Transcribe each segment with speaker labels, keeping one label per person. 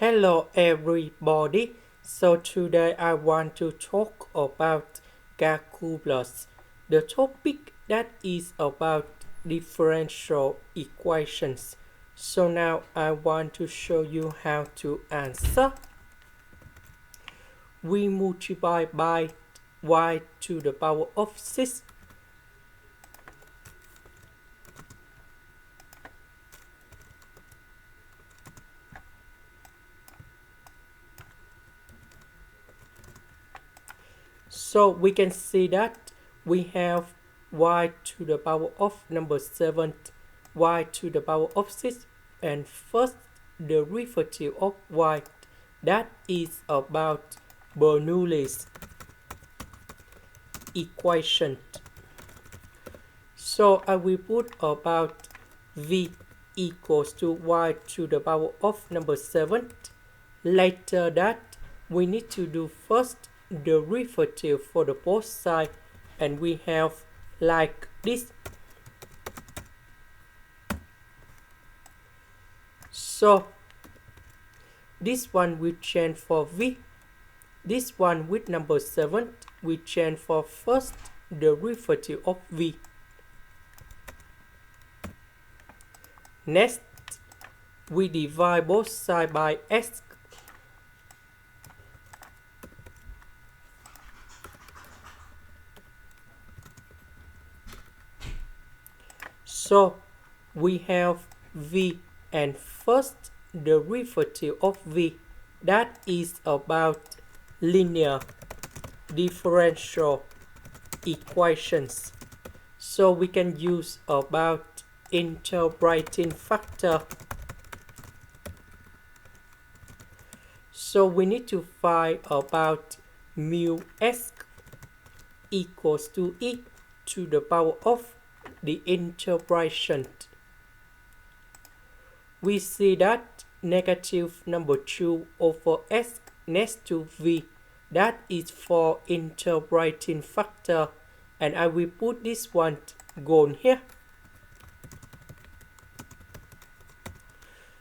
Speaker 1: Hello everybody. So today I want to talk about calculus. The topic that is about differential equations. So now I want to show you how to answer. We multiply by y to the power of 6. So we can see that we have y to the power of number 7, y to the power of 6, and first derivative of y, that is about Bernoulli's equation. So I will put about v equals to y to the power of number 7. Later that we need to do first derivative for the both sides, and we have like this. So this one will change for v. This one with number 7 we change for first derivative of v. Next, we divide both sides by s. So we have v and first derivative of v, that is about linear differential equations. So we can use about integrating factor. So we need to find about mu s equals to e to the power of the integration. We see that negative number 2 over s next to v, that is for integrating factor, and I will put this one gone here.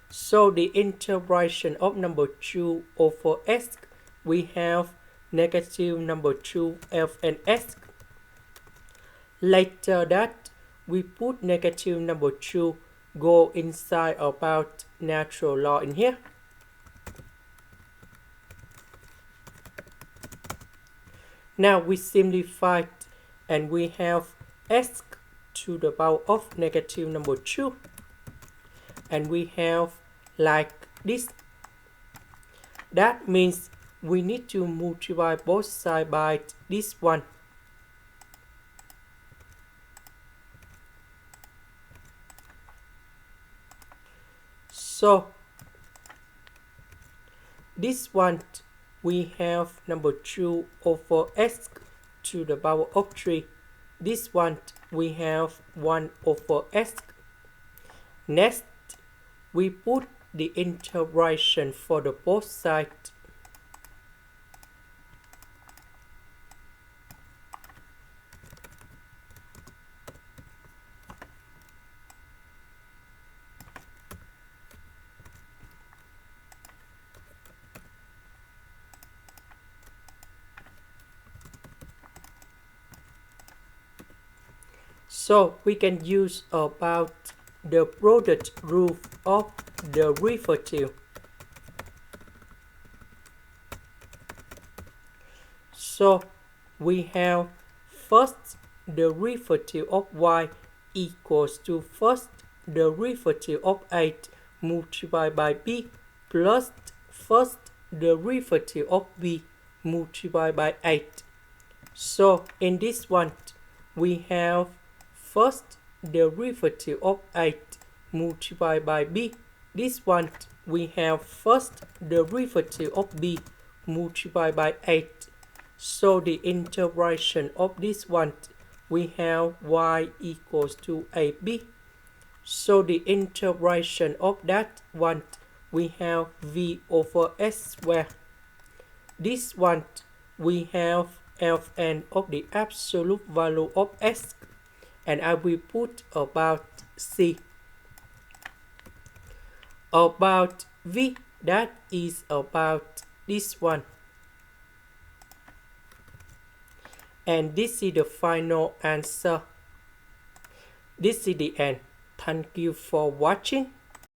Speaker 1: So the integration of number 2 over s, we have negative number 2 f and s. Later that we put negative number 2 go inside about natural law in here. Now we simplify and we have s to the power of negative number 2, and we have like this. That means we need to multiply both sides by this one. So this one we have number 2 over s to the power of 3. This one we have 1 over s. Next, we put the integration for the both sides. So we can use about the product rule of derivative. So we have first derivative of y equals to first derivative of 8 multiplied by b plus first derivative of b multiplied by 8. So in this one we have first derivative of 8 multiplied by b. This one we have first derivative of b multiplied by 8. So the integration of this one we have y equals to ab. So the integration of that one we have v over s squared. This one we have Fn of the absolute value of s, and I will put about c. About v that is about this one. And this is the final answer. This is the end. Thank you for watching.